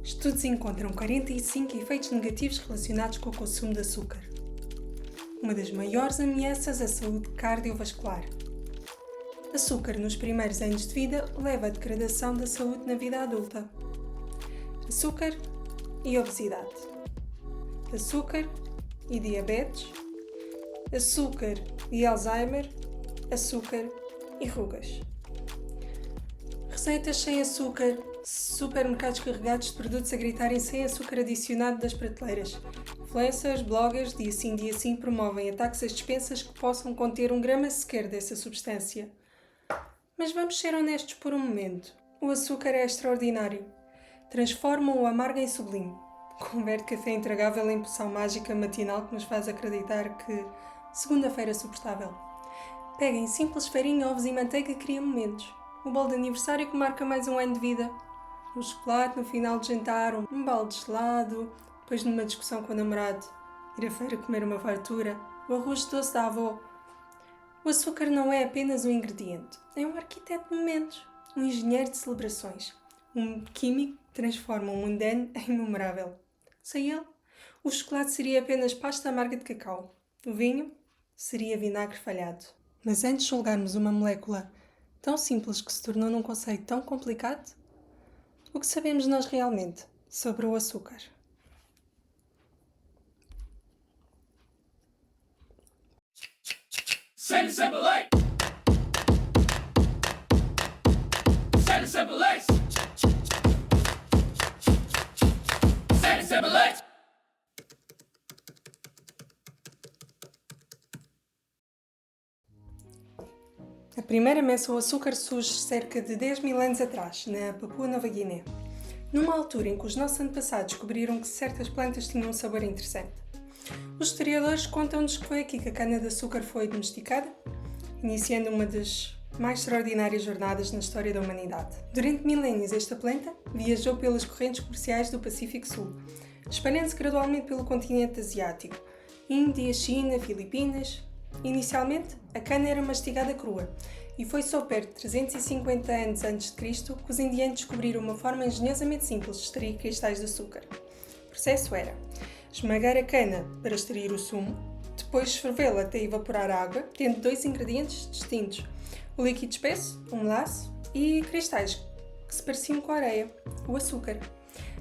Estudos encontram 45 efeitos negativos relacionados com o consumo de açúcar. Uma das maiores ameaças à saúde cardiovascular. Açúcar nos primeiros anos de vida leva à degradação da saúde na vida adulta. Açúcar e obesidade. Açúcar e diabetes. Açúcar e Alzheimer. Açúcar e rugas. Receitas sem açúcar. Supermercados carregados de produtos a gritarem sem açúcar adicionado das prateleiras. Influencers, bloggers, dia sim promovem ataques às despensas que possam conter 1 grama sequer dessa substância. Mas vamos ser honestos por um momento. O açúcar é extraordinário. Transforma o amargo em sublime. Converte café intragável em poção mágica matinal que nos faz acreditar que segunda-feira é suportável. Pega em simples farinha, ovos e manteiga e cria momentos. O bolo de aniversário que marca mais um ano de vida. Um chocolate no final de jantar, um balde de gelado, depois de uma discussão com o namorado, ir à feira comer uma fartura, o arroz doce da avó. O açúcar não é apenas um ingrediente, é um arquiteto de momentos, um engenheiro de celebrações, um químico que transforma o mundano em memorável. Sem ele, o chocolate seria apenas pasta amarga de cacau, o vinho seria vinagre falhado. Mas antes de julgarmos uma molécula tão simples que se tornou num conceito tão complicado, o que sabemos nós realmente sobre o açúcar? A primeira menção ao açúcar surge cerca de 10 mil anos atrás, na Papua Nova Guiné, numa altura em que os nossos antepassados descobriram que certas plantas tinham um sabor interessante. Os historiadores contam-nos que foi aqui que a cana-de-açúcar foi domesticada, iniciando uma das mais extraordinárias jornadas na história da humanidade. Durante milénios, esta planta viajou pelas correntes comerciais do Pacífico Sul, espalhando-se gradualmente pelo continente asiático, Índia, China, Filipinas. Inicialmente, a cana era mastigada crua e foi só perto de 350 anos antes de Cristo que os indianos descobriram uma forma engenhosamente simples de extrair cristais de açúcar. O processo era esmagar a cana para extrair o sumo, depois fervê-la até evaporar a água, tendo 2 ingredientes distintos, o líquido espesso, o melaço, e cristais que se pareciam com a areia, o açúcar.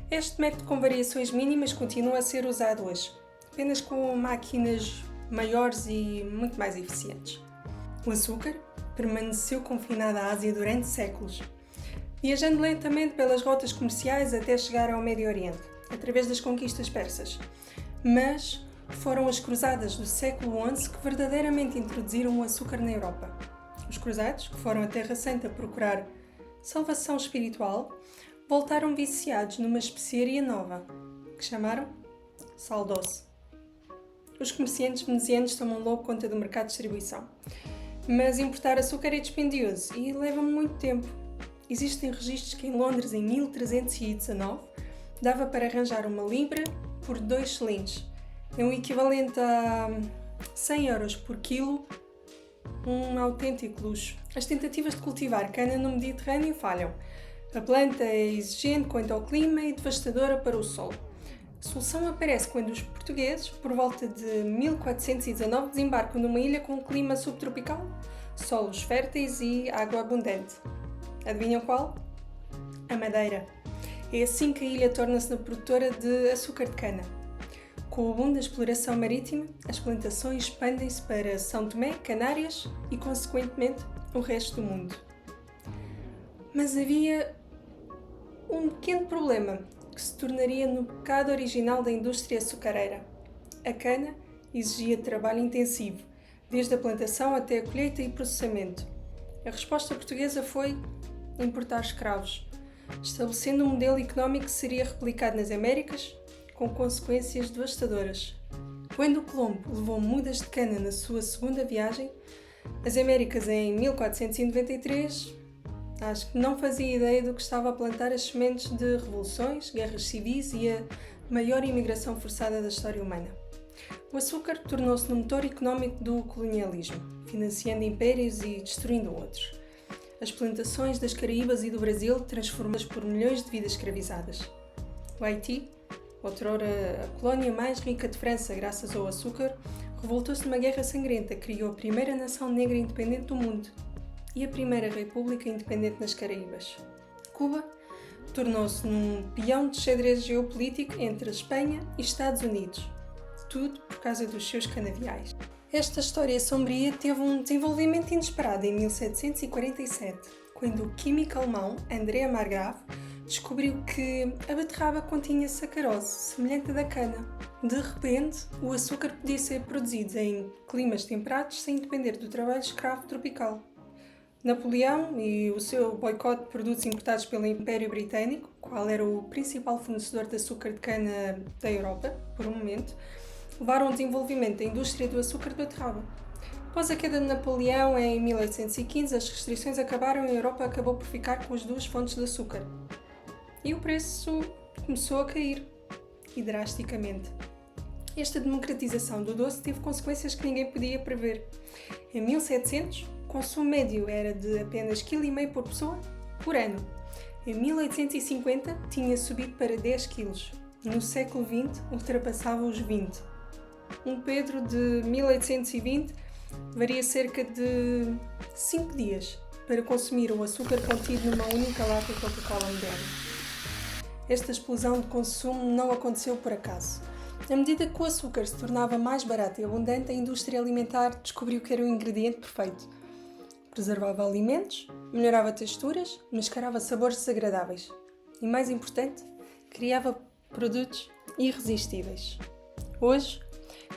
Este método com variações mínimas continua a ser usado hoje, apenas com máquinas maiores e muito mais eficientes. O açúcar permaneceu confinado à Ásia durante séculos, viajando lentamente pelas rotas comerciais até chegar ao Médio Oriente, através das conquistas persas. Mas foram as cruzadas do século XI que verdadeiramente introduziram o açúcar na Europa. Os cruzados, que foram à Terra Santa procurar salvação espiritual, voltaram viciados numa especiaria nova, que chamaram sal doce. Os comerciantes venezianos tomam logo conta do mercado de distribuição. Mas importar açúcar é dispendioso e leva muito tempo. Existem registros que em Londres, em 1319, dava para arranjar 1 libra por 2 shillings. É um equivalente a 100 euros por quilo, um autêntico luxo. As tentativas de cultivar cana no Mediterrâneo falham. A planta é exigente quanto ao clima e devastadora para o solo. A solução aparece quando os portugueses, por volta de 1419, desembarcam numa ilha com um clima subtropical, solos férteis e água abundante. Adivinham qual? A Madeira. É assim que a ilha torna-se produtora de açúcar de cana. Com o boom da exploração marítima, as plantações expandem-se para São Tomé, Canárias e, consequentemente, o resto do mundo. Mas havia um pequeno problema que se tornaria no pecado original da indústria açucareira. A cana exigia trabalho intensivo, desde a plantação até a colheita e processamento. A resposta portuguesa foi importar escravos, estabelecendo um modelo económico que seria replicado nas Américas, com consequências devastadoras. Quando Colombo levou mudas de cana na sua segunda viagem, às Américas em 1493, acho que não fazia ideia do que estava a plantar as sementes de revoluções, guerras civis e a maior imigração forçada da história humana. O açúcar tornou-se no motor económico do colonialismo, financiando impérios e destruindo outros. As plantações das Caraíbas e do Brasil transformadas por milhões de vidas escravizadas. O Haiti, outrora a colónia mais rica de França graças ao açúcar, revoltou-se numa guerra sangrenta que criou a primeira nação negra independente do mundo e a primeira república independente nas Caraíbas. Cuba tornou-se num peão de xadrez geopolítico entre a Espanha e Estados Unidos, tudo por causa dos seus canaviais. Esta história sombria teve um desenvolvimento inesperado em 1747, quando o químico alemão André Marggrave descobriu que a beterraba continha sacarose, semelhante à da cana. De repente, o açúcar podia ser produzido em climas temperados sem depender do trabalho escravo tropical. Napoleão e o seu boicote de produtos importados pelo Império Britânico, qual era o principal fornecedor de açúcar de cana da Europa, por um momento, levaram ao desenvolvimento da indústria do açúcar de beterraba. Após a queda de Napoleão em 1815, as restrições acabaram e a Europa acabou por ficar com as duas fontes de açúcar. E o preço começou a cair, e drasticamente. Esta democratização do doce teve consequências que ninguém podia prever. Em 1700, o consumo médio era de apenas 1,5 kg por pessoa por ano. Em 1850, tinha subido para 10 kg. No século XX, ultrapassava os 20. Um Pedro de 1820 varia cerca de 5 dias para consumir o açúcar contido numa única lata de Coca-Cola moderna. Esta explosão de consumo não aconteceu por acaso. À medida que o açúcar se tornava mais barato e abundante, a indústria alimentar descobriu que era o ingrediente perfeito. Preservava alimentos, melhorava texturas, mascarava sabores desagradáveis. E mais importante, criava produtos irresistíveis. Hoje,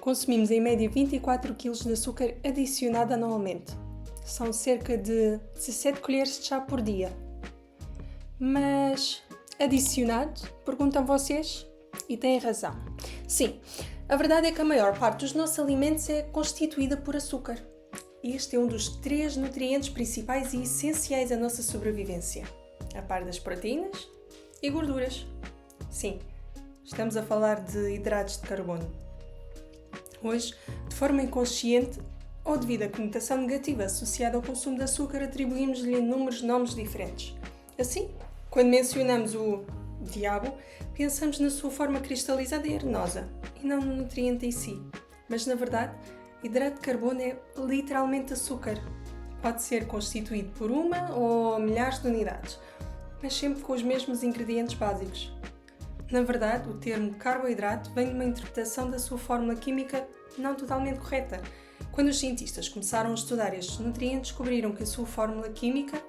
consumimos em média 24 kg de açúcar adicionado anualmente. São cerca de 17 colheres de chá por dia. Mas adicionado? Perguntam vocês? E têm razão. Sim, a verdade é que a maior parte dos nossos alimentos é constituída por açúcar. Este é um dos 3 nutrientes principais e essenciais à nossa sobrevivência, a par das proteínas e gorduras. Sim, estamos a falar de hidratos de carbono. Hoje, de forma inconsciente ou devido à conotação negativa associada ao consumo de açúcar, atribuímos-lhe inúmeros nomes diferentes. Assim, quando mencionamos o diabo, pensamos na sua forma cristalizada e arenosa, e não no nutriente em si. Mas, na verdade, hidrato de carbono é literalmente açúcar. Pode ser constituído por uma ou milhares de unidades, mas sempre com os mesmos ingredientes básicos. Na verdade, o termo carboidrato vem de uma interpretação da sua fórmula química não totalmente correta. Quando os cientistas começaram a estudar estes nutrientes, descobriram que a sua fórmula química,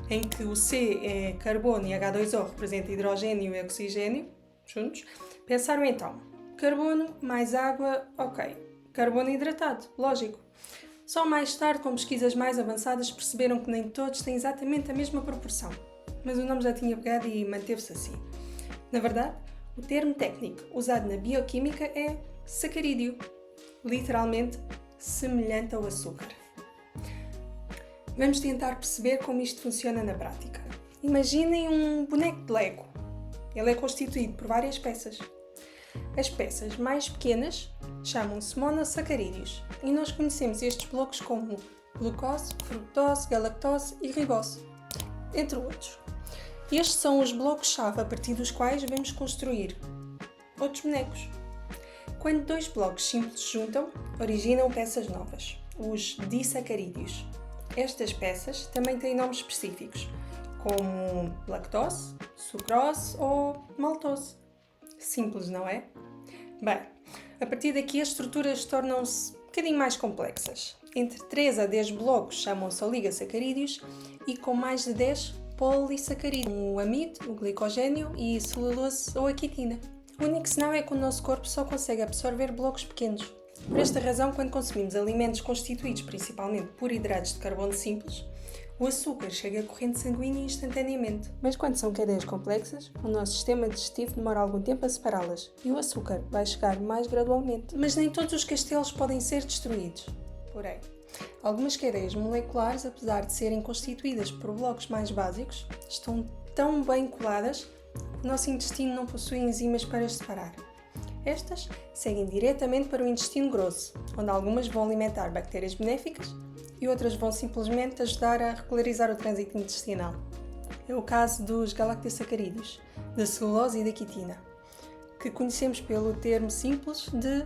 em que o C é carbono e H2O representa hidrogênio e oxigênio, juntos, pensaram então, carbono mais água, ok, carbono hidratado, lógico. Só mais tarde, com pesquisas mais avançadas, perceberam que nem todos têm exatamente a mesma proporção, mas o nome já tinha pegado e manteve-se assim. Na verdade, o termo técnico usado na bioquímica é sacarídeo, literalmente semelhante ao açúcar. Vamos tentar perceber como isto funciona na prática. Imaginem um boneco de Lego. Ele é constituído por várias peças. As peças mais pequenas chamam-se monossacarídeos e nós conhecemos estes blocos como glucose, fructose, galactose e ribose, entre outros. Estes são os blocos-chave a partir dos quais devemos construir outros bonecos. Quando 2 blocos simples se juntam, originam peças novas, os disacarídeos. Estas peças também têm nomes específicos, como lactose, sucrose ou maltose. Simples, não é? Bem, a partir daqui as estruturas tornam-se um bocadinho mais complexas. Entre 3 a 10 blocos chamam-se oligosacarídeos e com mais de 10 polissacarídeos, o amido, o glicogênio e celulose ou a quitina. O único sinal é que o nosso corpo só consegue absorver blocos pequenos. Por esta razão, quando consumimos alimentos constituídos principalmente por hidratos de carbono simples, o açúcar chega à corrente sanguínea instantaneamente. Mas quando são cadeias complexas, o nosso sistema digestivo demora algum tempo a separá-las e o açúcar vai chegar mais gradualmente. Mas nem todos os castelos podem ser destruídos. Porém, algumas cadeias moleculares, apesar de serem constituídas por blocos mais básicos, estão tão bem coladas que o nosso intestino não possui enzimas para as separar. Estas seguem diretamente para o intestino grosso, onde algumas vão alimentar bactérias benéficas e outras vão simplesmente ajudar a regularizar o trânsito intestinal. É o caso dos galactosacarídeos, da celulose e da quitina, que conhecemos pelo termo simples de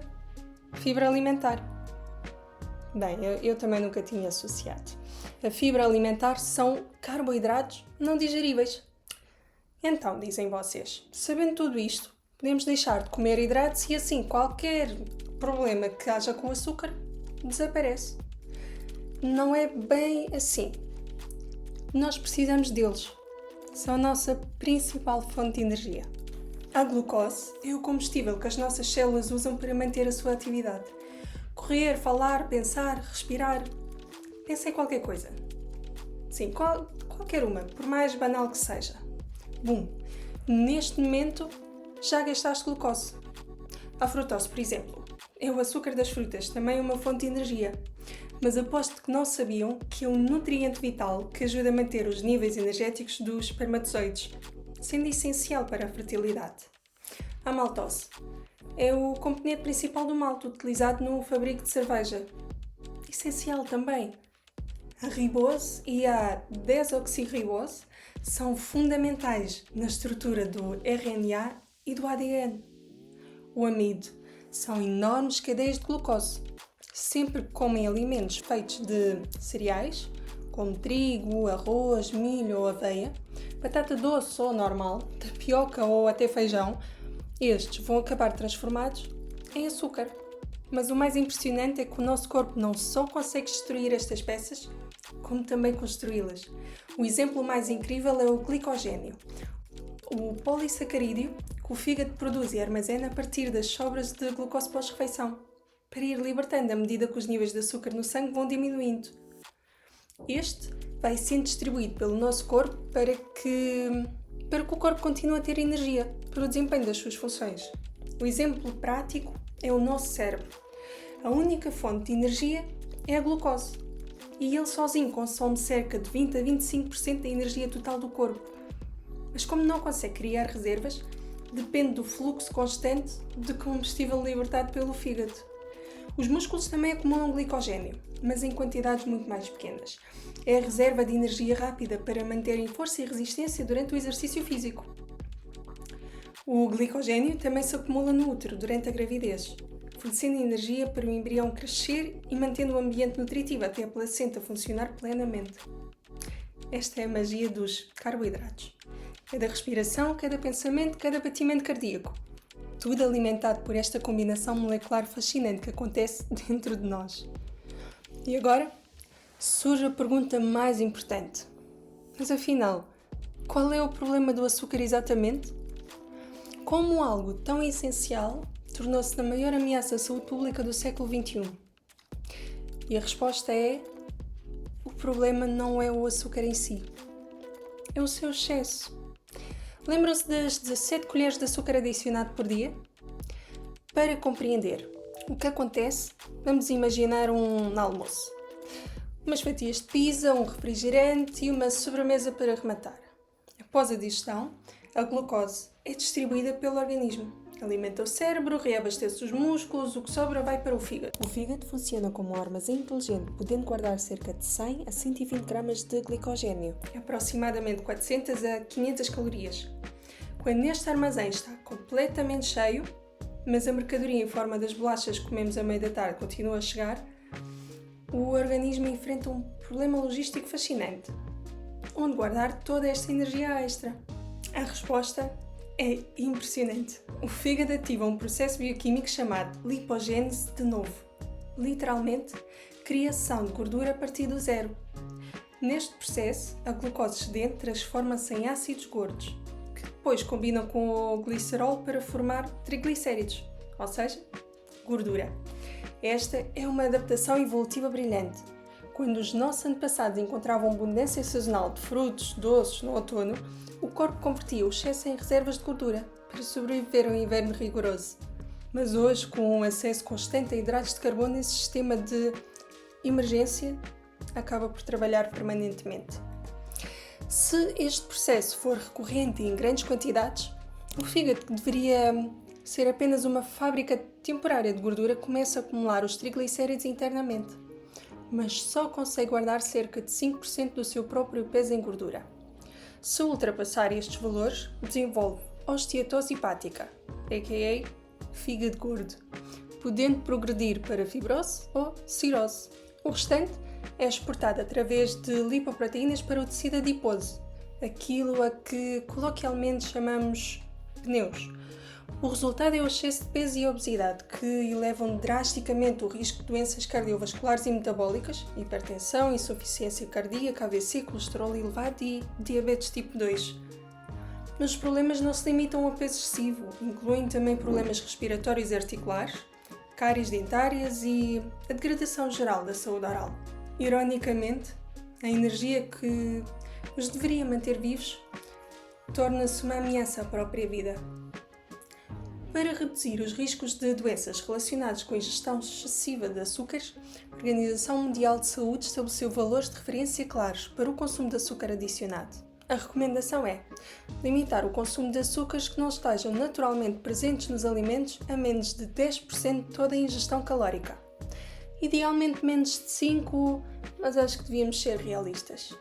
fibra alimentar. Bem, eu também nunca tinha associado. A fibra alimentar são carboidratos não digeríveis. Então, dizem vocês, sabendo tudo isto, podemos deixar de comer hidratos e assim qualquer problema que haja com o açúcar desaparece. Não é bem assim. Nós precisamos deles. São a nossa principal fonte de energia. A glucose é o combustível que as nossas células usam para manter a sua atividade. Correr, falar, pensar, respirar. Pensa em qualquer coisa. Sim, qualquer uma, por mais banal que seja. Bum! Neste momento já gastaste glucose. A frutose, por exemplo, é o açúcar das frutas, também uma fonte de energia. Mas aposto que não sabiam que é um nutriente vital que ajuda a manter os níveis energéticos dos espermatozoides, sendo essencial para a fertilidade. A maltose é o componente principal do malte utilizado no fabrico de cerveja. Essencial também. A ribose e a desoxirribose são fundamentais na estrutura do RNA e do ADN. O amido são enormes cadeias de glucose. Sempre que comem alimentos feitos de cereais, como trigo, arroz, milho ou aveia, batata doce ou normal, tapioca ou até feijão, estes vão acabar transformados em açúcar. Mas o mais impressionante é que o nosso corpo não só consegue destruir estas peças, como também construí-las. O exemplo mais incrível é o glicogênio, o polissacarídeo que o fígado produz e armazena a partir das sobras de glucose pós-refeição, para ir libertando à medida que os níveis de açúcar no sangue vão diminuindo. Este vai sendo distribuído pelo nosso corpo para que o corpo continue a ter energia para o desempenho das suas funções. O exemplo prático é o nosso cérebro. A única fonte de energia é a glucose e ele sozinho consome cerca de 20 a 25% da energia total do corpo. Mas como não consegue criar reservas, depende do fluxo constante de combustível libertado pelo fígado. Os músculos também acumulam glicogênio, mas em quantidades muito mais pequenas. É a reserva de energia rápida para manterem força e resistência durante o exercício físico. O glicogênio também se acumula no útero durante a gravidez, fornecendo energia para o embrião crescer e mantendo o ambiente nutritivo até a placenta funcionar plenamente. Esta é a magia dos carboidratos. Cada respiração, cada pensamento, cada batimento cardíaco. Tudo alimentado por esta combinação molecular fascinante que acontece dentro de nós. E agora surge a pergunta mais importante. Mas afinal, qual é o problema do açúcar exatamente? Como algo tão essencial tornou-se a maior ameaça à saúde pública do século XXI? E a resposta é: o problema não é o açúcar em si, é o seu excesso. Lembram-se das 17 colheres de açúcar adicionado por dia? Para compreender o que acontece, vamos imaginar um almoço. Umas fatias de pizza, um refrigerante e uma sobremesa para rematar. Após a digestão, a glucose é distribuída pelo organismo. Alimenta o cérebro, reabastece os músculos, o que sobra vai para o fígado. O fígado funciona como um armazém inteligente, podendo guardar cerca de 100 a 120 gramas de glicogênio, aproximadamente 400 a 500 calorias. Quando este armazém está completamente cheio, mas a mercadoria em forma das bolachas que comemos à meia da tarde continua a chegar, o organismo enfrenta um problema logístico fascinante. Onde guardar toda esta energia extra? A resposta é impressionante. O fígado ativa um processo bioquímico chamado lipogênese de novo. Literalmente, criação de gordura a partir do zero. Neste processo, a glucose excedente transforma-se em ácidos gordos, que depois combinam com o glicerol para formar triglicéridos, ou seja, gordura. Esta é uma adaptação evolutiva brilhante. Quando os nossos antepassados encontravam abundância sazonal de frutos, doces no outono, o corpo convertia o excesso em reservas de gordura para sobreviver ao inverno rigoroso. Mas hoje, com um acesso constante a hidratos de carbono, esse sistema de emergência acaba por trabalhar permanentemente. Se este processo for recorrente e em grandes quantidades, o fígado, que deveria ser apenas uma fábrica temporária de gordura, começa a acumular os triglicéridos internamente, mas só consegue guardar cerca de 5% do seu próprio peso em gordura. Se ultrapassar estes valores, desenvolve osteotorose hepática, a.k.a. fígado gordo, podendo progredir para fibrose ou cirrose. O restante é exportado através de lipoproteínas para o tecido adiposo, aquilo a que coloquialmente chamamos pneus. O resultado é o excesso de peso e obesidade, que elevam drasticamente o risco de doenças cardiovasculares e metabólicas, hipertensão, insuficiência cardíaca, AVC, colesterol elevado e diabetes tipo 2. Mas os problemas não se limitam ao peso excessivo, incluem também problemas respiratórios e articulares, cáries dentárias e a degradação geral da saúde oral. Ironicamente, a energia que os deveria manter vivos torna-se uma ameaça à própria vida. Para reduzir os riscos de doenças relacionadas com a ingestão excessiva de açúcares, a Organização Mundial de Saúde estabeleceu valores de referência claros para o consumo de açúcar adicionado. A recomendação é limitar o consumo de açúcares que não estejam naturalmente presentes nos alimentos a menos de 10% de toda a ingestão calórica. Idealmente menos de 5%, mas acho que devíamos ser realistas.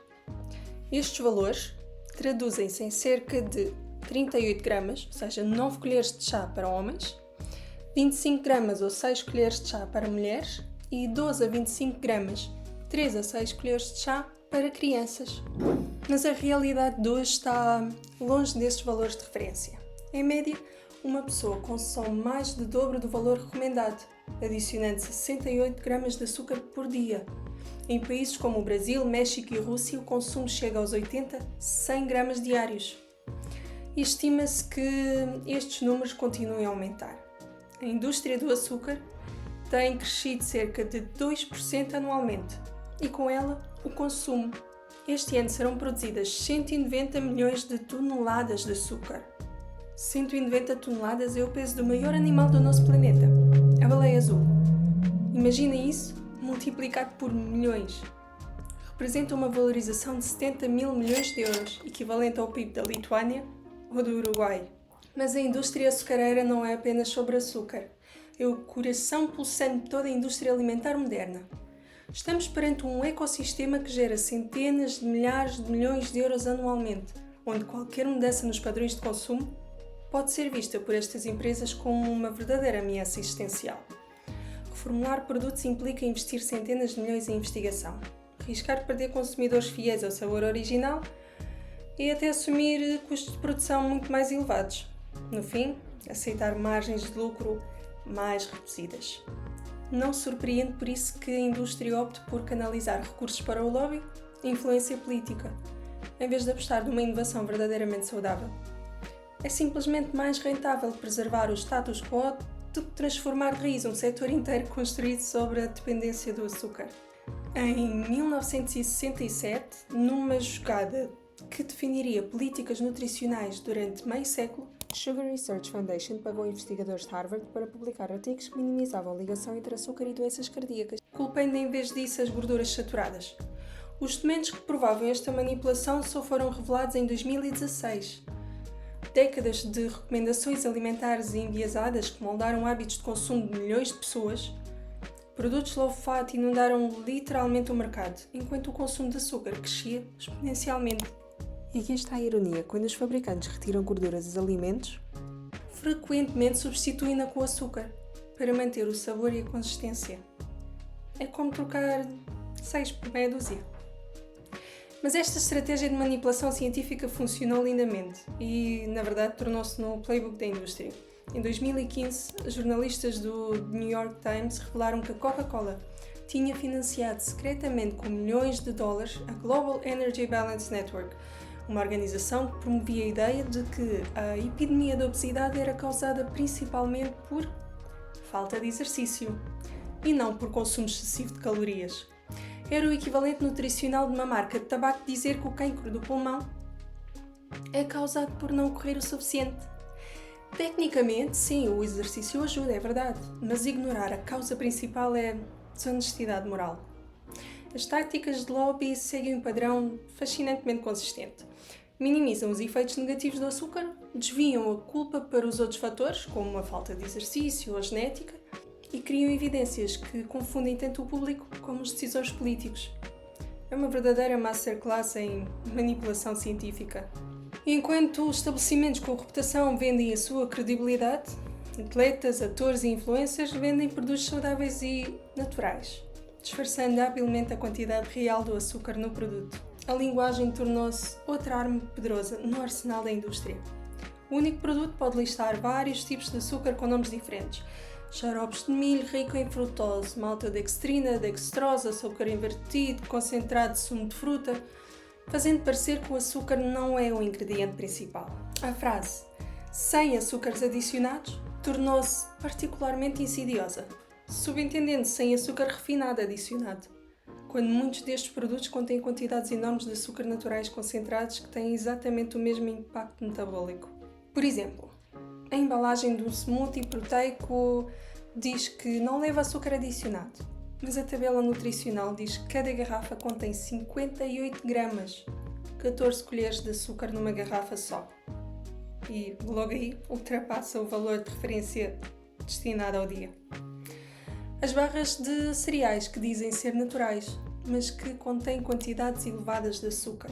Estes valores traduzem-se em cerca de 38 gramas, ou seja, 9 colheres de chá para homens, 25 gramas ou 6 colheres de chá para mulheres e 12 a 25 gramas, 3 a 6 colheres de chá para crianças. Mas a realidade de hoje está longe desses valores de referência. Em média, uma pessoa consome mais do dobro do valor recomendado, adicionando 68 gramas de açúcar por dia. Em países como o Brasil, México e Rússia, o consumo chega aos 80 a 100 gramas diários. E estima-se que estes números continuem a aumentar. A indústria do açúcar tem crescido cerca de 2% anualmente e com ela o consumo. Este ano serão produzidas 190 milhões de toneladas de açúcar. 190 toneladas é o peso do maior animal do nosso planeta, a baleia azul. Imaginem isso multiplicado por milhões. Representa uma valorização de 70 mil milhões de euros, equivalente ao PIB da Lituânia ou do Uruguai. Mas a indústria açucareira não é apenas sobre açúcar. É o coração pulsante de toda a indústria alimentar moderna. Estamos perante um ecossistema que gera centenas de milhares de milhões de euros anualmente, onde qualquer mudança nos padrões de consumo pode ser vista por estas empresas como uma verdadeira ameaça existencial. Reformular produtos implica investir centenas de milhões em investigação, arriscar perder consumidores fiéis ao sabor original e até assumir custos de produção muito mais elevados. No fim, aceitar margens de lucro mais reduzidas. Não surpreende por isso que a indústria opte por canalizar recursos para o lobby e influência política, em vez de apostar numa inovação verdadeiramente saudável. É simplesmente mais rentável preservar o status quo do que transformar de raiz um setor inteiro construído sobre a dependência do açúcar. Em 1967, numa jogada que definiria políticas nutricionais durante meio século, a Sugar Research Foundation pagou investigadores de Harvard para publicar artigos que minimizavam a ligação entre açúcar e doenças cardíacas, culpando em vez disso as gorduras saturadas. Os documentos que provavam esta manipulação só foram revelados em 2016. Décadas de recomendações alimentares enviesadas que moldaram hábitos de consumo de milhões de pessoas, produtos low fat inundaram literalmente o mercado, enquanto o consumo de açúcar crescia exponencialmente. E aqui está a ironia: quando os fabricantes retiram gorduras dos alimentos, frequentemente substituem-na com açúcar, para manter o sabor e a consistência. É como trocar 6 por meia dúzia. Mas esta estratégia de manipulação científica funcionou lindamente e, na verdade, tornou-se no playbook da indústria. Em 2015, jornalistas do New York Times revelaram que a Coca-Cola tinha financiado secretamente com milhões de dólares a Global Energy Balance Network, uma organização que promovia a ideia de que a epidemia da obesidade era causada principalmente por falta de exercício e não por consumo excessivo de calorias. Era o equivalente nutricional de uma marca de tabaco dizer que o cancro do pulmão é causado por não correr o suficiente. Tecnicamente, sim, o exercício ajuda, é verdade, mas ignorar a causa principal é desonestidade moral. As táticas de lobby seguem um padrão fascinantemente consistente. Minimizam os efeitos negativos do açúcar, desviam a culpa para os outros fatores, como a falta de exercício ou a genética, e criam evidências que confundem tanto o público como os decisores políticos. É uma verdadeira masterclass em manipulação científica. E enquanto os estabelecimentos com reputação vendem a sua credibilidade, atletas, atores e influencers vendem produtos saudáveis e naturais, disfarçando habilmente a quantidade real do açúcar no produto. A linguagem tornou-se outra arma poderosa no arsenal da indústria. O único produto pode listar vários tipos de açúcar com nomes diferentes. Xaropes de milho rico em frutose, maltodextrina, dextrose, açúcar invertido, concentrado de sumo de fruta, fazendo parecer que o açúcar não é o ingrediente principal. A frase "sem açúcares adicionados" tornou-se particularmente insidiosa, subentendendo sem açúcar refinado adicionado, quando muitos destes produtos contêm quantidades enormes de açúcar naturais concentrados que têm exatamente o mesmo impacto metabólico. Por exemplo, a embalagem de um smoothie proteico diz que não leva açúcar adicionado, mas a tabela nutricional diz que cada garrafa contém 58 gramas, 14 colheres de açúcar numa garrafa só. E logo aí ultrapassa o valor de referência destinado ao dia. As barras de cereais que dizem ser naturais, mas que contêm quantidades elevadas de açúcar.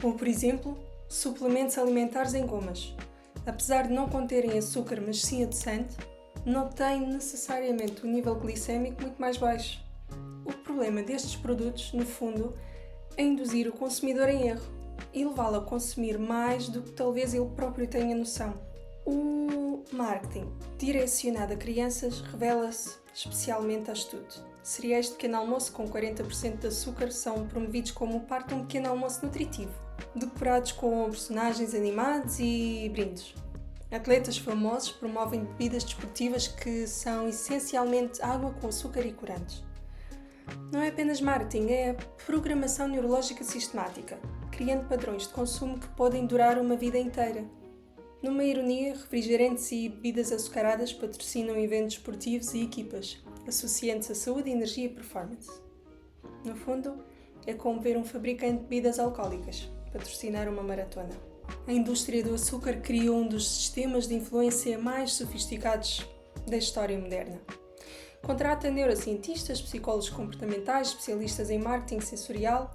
Ou, por exemplo, suplementos alimentares em gomas. Apesar de não conterem açúcar, mas sim adoçante, não têm necessariamente um nível glicémico muito mais baixo. O problema destes produtos, no fundo, é induzir o consumidor em erro e levá-lo a consumir mais do que talvez ele próprio tenha noção. O marketing direcionado a crianças revela-se especialmente a estudo. Cereais de pequeno almoço com 40% de açúcar são promovidos como parte de um pequeno almoço nutritivo, decorados com personagens animados e brindes. Atletas famosos promovem bebidas desportivas que são essencialmente água com açúcar e corantes. Não é apenas marketing, é programação neurológica sistemática, criando padrões de consumo que podem durar uma vida inteira. Numa ironia, refrigerantes e bebidas açucaradas patrocinam eventos esportivos e equipas, associando-se a saúde, energia e performance. No fundo, é como ver um fabricante de bebidas alcoólicas patrocinar uma maratona. A indústria do açúcar criou um dos sistemas de influência mais sofisticados da história moderna. Contrata neurocientistas, psicólogos comportamentais, especialistas em marketing sensorial,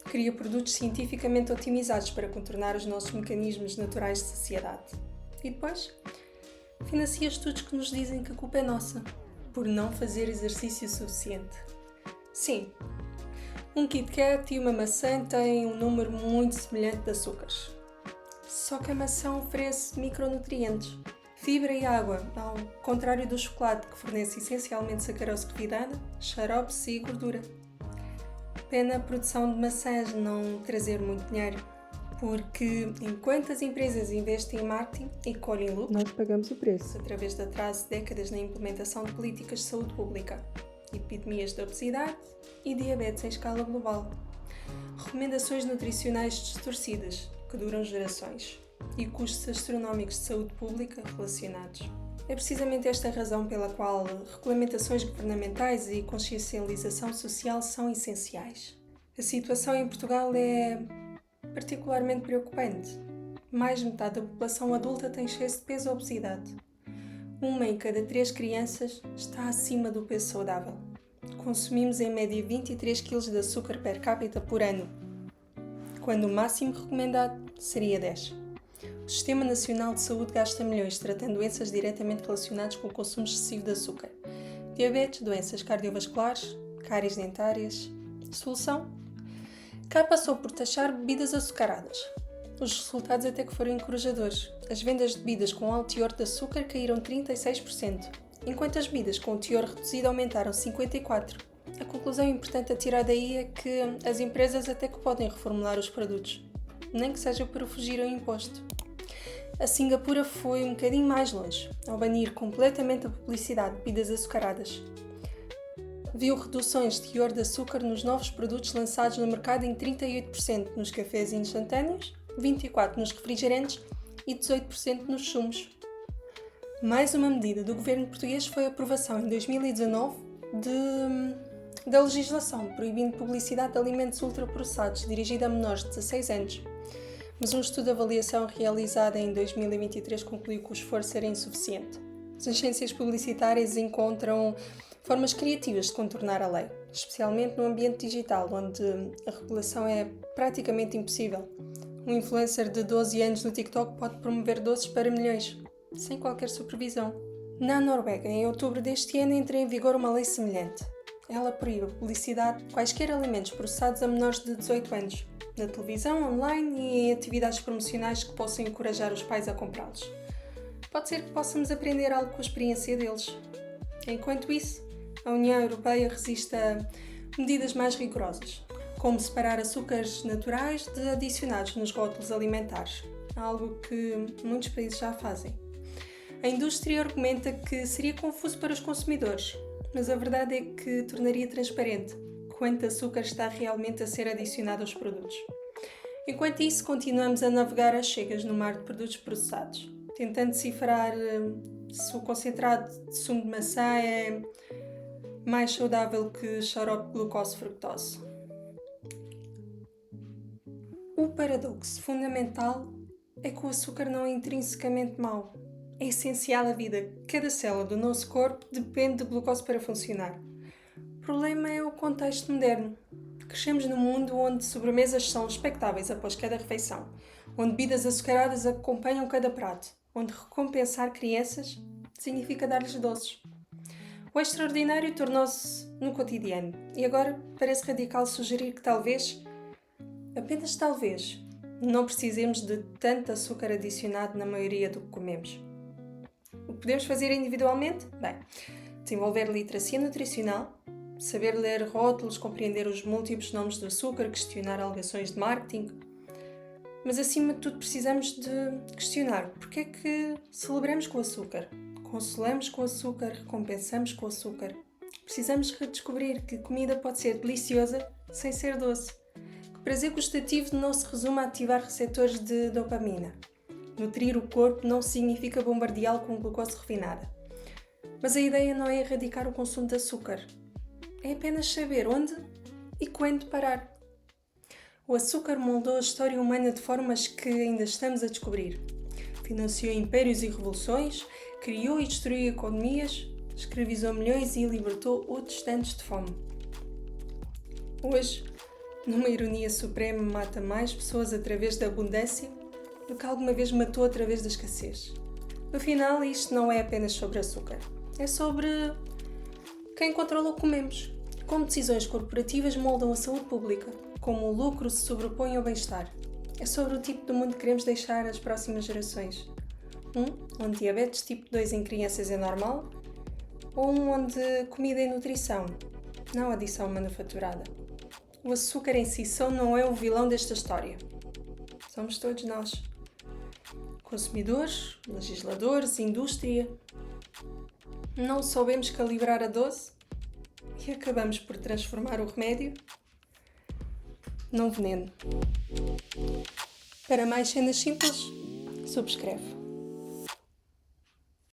cria produtos cientificamente otimizados para contornar os nossos mecanismos naturais de saciedade. E depois, financia estudos que nos dizem que a culpa é nossa, por não fazer exercício suficiente. Sim, um Kit Kat e uma maçã têm um número muito semelhante de açúcares. Só que a maçã oferece micronutrientes, fibra e água, ao contrário do chocolate, que fornece essencialmente sacarose refinada, xaropes e gordura. Pena a produção de maçãs não trazer muito dinheiro, porque enquanto as empresas investem em marketing e colhem lucros, nós pagamos o preço através de atraso de décadas na implementação de políticas de saúde pública, epidemias de obesidade e diabetes em escala global, recomendações nutricionais distorcidas que duram gerações e custos astronómicos de saúde pública relacionados. É precisamente esta a razão pela qual regulamentações governamentais e consciencialização social são essenciais. A situação em Portugal é particularmente preocupante. Mais de metade da população adulta tem excesso de peso ou obesidade. 1 em cada 3 crianças está acima do peso saudável. Consumimos em média 23 kg de açúcar per capita por ano, quando o máximo recomendado seria 10. O Sistema Nacional de Saúde gasta milhões tratando doenças diretamente relacionadas com o consumo excessivo de açúcar. Diabetes, doenças cardiovasculares, cáries dentárias. Solução? Cá passou por taxar bebidas açucaradas. Os resultados até que foram encorajadores. As vendas de bebidas com alto teor de açúcar caíram 36%, enquanto as bebidas com teor reduzido aumentaram 54%. A conclusão importante a tirar daí é que as empresas até que podem reformular os produtos, nem que seja para fugir ao imposto. A Singapura foi um bocadinho mais longe, ao banir completamente a publicidade de bebidas açucaradas. Viu reduções de teor de açúcar nos novos produtos lançados no mercado em 38% nos cafés instantâneos, 24% nos refrigerantes e 18% nos sumos. Mais uma medida do governo português foi a aprovação em 2019 da legislação proibindo publicidade de alimentos ultraprocessados dirigida a menores de 16 anos. Mas um estudo de avaliação realizado em 2023 concluiu que o esforço era insuficiente. As agências publicitárias encontram formas criativas de contornar a lei, especialmente no ambiente digital, onde a regulação é praticamente impossível. Um influencer de 12 anos no TikTok pode promover doces para milhões, sem qualquer supervisão. Na Noruega, em outubro deste ano, entra em vigor uma lei semelhante. Ela proíbe a publicidade de quaisquer alimentos processados a menores de 18 anos, na televisão, online e em atividades promocionais que possam encorajar os pais a comprá-los. Pode ser que possamos aprender algo com a experiência deles. Enquanto isso, a União Europeia resiste a medidas mais rigorosas, como separar açúcares naturais de adicionados nos rótulos alimentares, algo que muitos países já fazem. A indústria argumenta que seria confuso para os consumidores, mas a verdade é que tornaria transparente quanto açúcar está realmente a ser adicionado aos produtos. Enquanto isso, continuamos a navegar às cegas no mar de produtos processados, tentando decifrar se o concentrado de sumo de maçã é mais saudável que xarope de glucose-fructose. O paradoxo fundamental é que o açúcar não é intrinsecamente mau. É essencial à vida. Cada célula do nosso corpo depende de glucose para funcionar. O problema é o contexto moderno. Crescemos num mundo onde sobremesas são expectáveis após cada refeição, onde bebidas açucaradas acompanham cada prato, onde recompensar crianças significa dar-lhes doces. O extraordinário tornou-se no cotidiano e agora parece radical sugerir que talvez, apenas talvez, não precisemos de tanto açúcar adicionado na maioria do que comemos. O que podemos fazer individualmente? Bem, desenvolver literacia nutricional, saber ler rótulos, compreender os múltiplos nomes do açúcar, questionar alegações de marketing. Mas acima de tudo precisamos de questionar porque é que celebramos com o açúcar, consolamos com o açúcar, recompensamos com o açúcar. Precisamos redescobrir que comida pode ser deliciosa sem ser doce. Que o prazer gustativo não se resume a ativar receptores de dopamina. Nutrir o corpo não significa bombardeá-lo com glucose refinada. Mas a ideia não é erradicar o consumo de açúcar. É apenas saber onde e quando parar. O açúcar moldou a história humana de formas que ainda estamos a descobrir. Financiou impérios e revoluções, criou e destruiu economias, escravizou milhões e libertou outros tantos de fome. Hoje, numa ironia suprema, mata mais pessoas através da abundância do que alguma vez matou através da escassez. No final, isto não é apenas sobre açúcar. É sobre quem controla o que comemos, como decisões corporativas moldam a saúde pública, como o lucro se sobrepõe ao bem-estar. É sobre o tipo de mundo que queremos deixar às próximas gerações. Onde diabetes tipo 2 em crianças é normal, ou onde comida é nutrição, não adição manufaturada. O açúcar em si só não é o vilão desta história. Somos todos nós. Consumidores, legisladores, indústria. Não soubemos calibrar a dose e acabamos por transformar o remédio num veneno. Para mais cenas simples, subscreve.